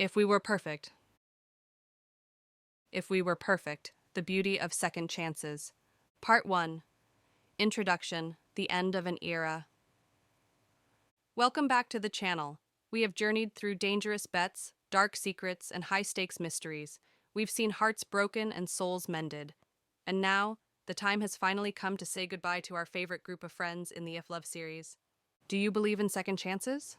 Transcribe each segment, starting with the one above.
If we were perfect. If we were perfect, the beauty of second chances. Part 1. Introduction, the end of an era. Welcome back to the channel. We have journeyed through dangerous bets, dark secrets, and high-stakes mysteries. We've seen hearts broken and souls mended. And now, the time has finally come to say goodbye to our favorite group of friends in the If Love series. Do you believe in second chances?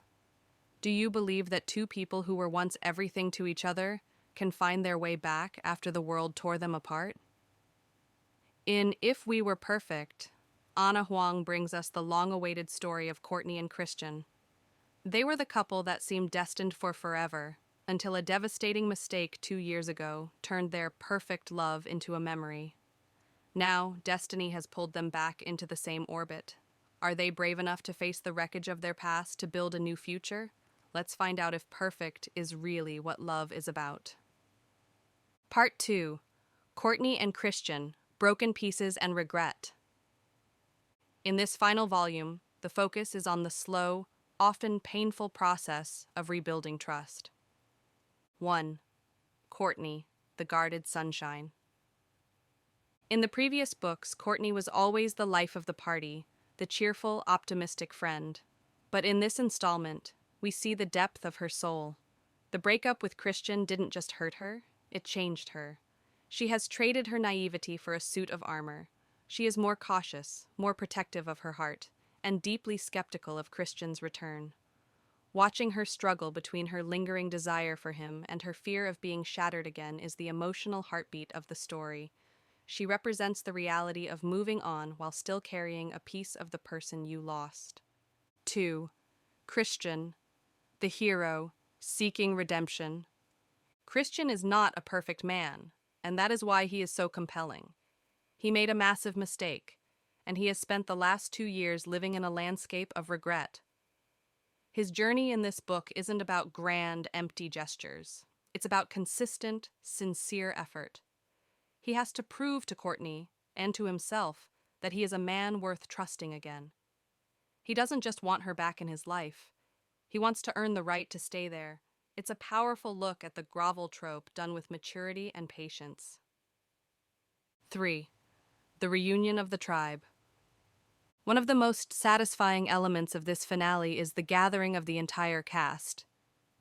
Do you believe that two people who were once everything to each other can find their way back after the world tore them apart? In If We Were Perfect, Ana Huang brings us the long-awaited story of Courtney and Christian. They were the couple that seemed destined for forever, until a devastating mistake 2 years ago turned their perfect love into a memory. Now, destiny has pulled them back into the same orbit. Are they brave enough to face the wreckage of their past to build a new future? Let's find out if perfect is really what love is about. Part 2. Courtney and Christian, Broken Pieces and Regret. In this final volume, the focus is on the slow, often painful process of rebuilding trust. 1. Courtney, the guarded sunshine. In the previous books, Courtney was always the life of the party, the cheerful, optimistic friend. But in this installment, we see the depth of her soul. The breakup with Christian didn't just hurt her, it changed her. She has traded her naivety for a suit of armor. She is more cautious, more protective of her heart, and deeply skeptical of Christian's return. Watching her struggle between her lingering desire for him and her fear of being shattered again is the emotional heartbeat of the story. She represents the reality of moving on while still carrying a piece of the person you lost. 2. Christian, the hero, seeking redemption. Christian is not a perfect man, and that is why he is so compelling. He made a massive mistake, and he has spent the last 2 years living in a landscape of regret. His journey in this book isn't about grand, empty gestures. It's about consistent, sincere effort. He has to prove to Courtney, and to himself, that he is a man worth trusting again. He doesn't just want her back in his life. He wants to earn the right to stay there. It's a powerful look at the grovel trope done with maturity and patience. 3. The reunion of the tribe. One of the most satisfying elements of this finale is the gathering of the entire cast.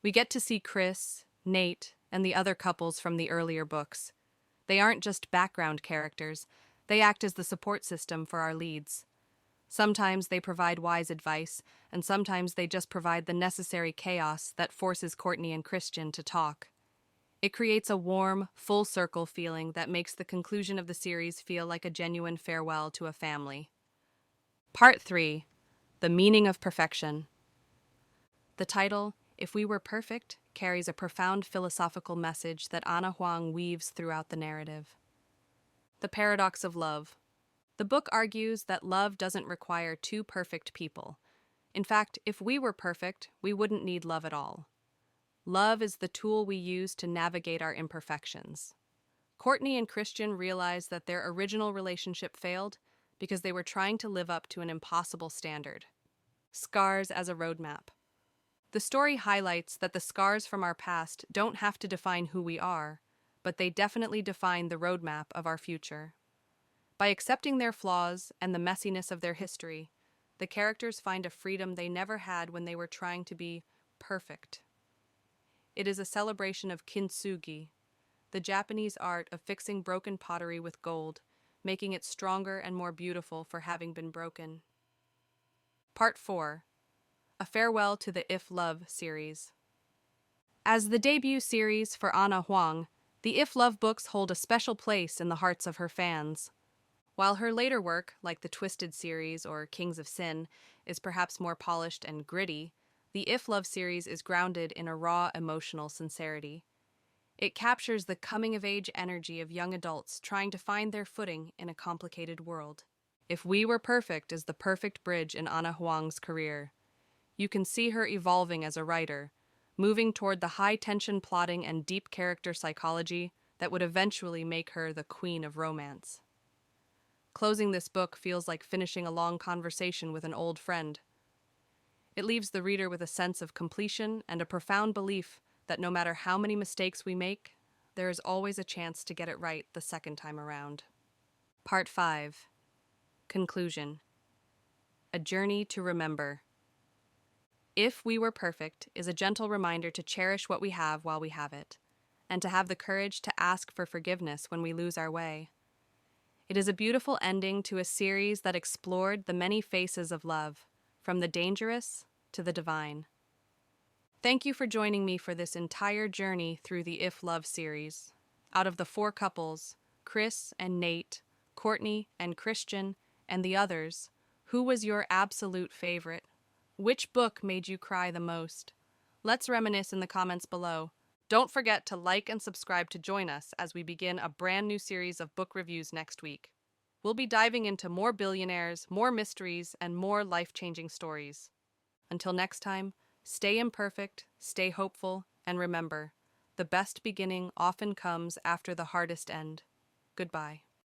We get to see Chris, Nate, and the other couples from the earlier books. They aren't just background characters, they act as the support system for our leads. Sometimes they provide wise advice, and sometimes they just provide the necessary chaos that forces Courtney and Christian to talk. It creates a warm, full-circle feeling that makes the conclusion of the series feel like a genuine farewell to a family. Part 3. The Meaning of Perfection. The title, If We Were Perfect, carries a profound philosophical message that Ana Huang weaves throughout the narrative. The paradox of love. The book argues that love doesn't require two perfect people. In fact, if we were perfect, we wouldn't need love at all. Love is the tool we use to navigate our imperfections. Courtney and Christian realize that their original relationship failed because they were trying to live up to an impossible standard. Scars as a roadmap. The story highlights that the scars from our past don't have to define who we are, but they definitely define the roadmap of our future. By accepting their flaws and the messiness of their history, the characters find a freedom they never had when they were trying to be perfect. It is a celebration of kintsugi, the Japanese art of fixing broken pottery with gold, making it stronger and more beautiful for having been broken. Part 4. A farewell to the If Love series. As the debut series for Ana Huang, the If Love books hold a special place in the hearts of her fans. While her later work, like the Twisted series or Kings of Sin, is perhaps more polished and gritty, the If Love series is grounded in a raw emotional sincerity. It captures the coming-of-age energy of young adults trying to find their footing in a complicated world. If We Were Perfect is the perfect bridge in Ana Huang's career. You can see her evolving as a writer, moving toward the high-tension plotting and deep character psychology that would eventually make her the queen of romance. Closing this book feels like finishing a long conversation with an old friend. It leaves the reader with a sense of completion and a profound belief that no matter how many mistakes we make, there is always a chance to get it right the second time around. Part 5. Conclusion. A journey to remember. If We Were Perfect is a gentle reminder to cherish what we have while we have it, and to have the courage to ask for forgiveness when we lose our way. It is a beautiful ending to a series that explored the many faces of love, from the dangerous to the divine. Thank you for joining me for this entire journey through the If Love series. Out of the 4 couples, Chris and Nate, Courtney and Christian, and the others, who was your absolute favorite? Which book made you cry the most? Let's reminisce in the comments below. Don't forget to like and subscribe to join us as we begin a brand new series of book reviews next week. We'll be diving into more billionaires, more mysteries, and more life-changing stories. Until next time, stay imperfect, stay hopeful, and remember, the best beginning often comes after the hardest end. Goodbye.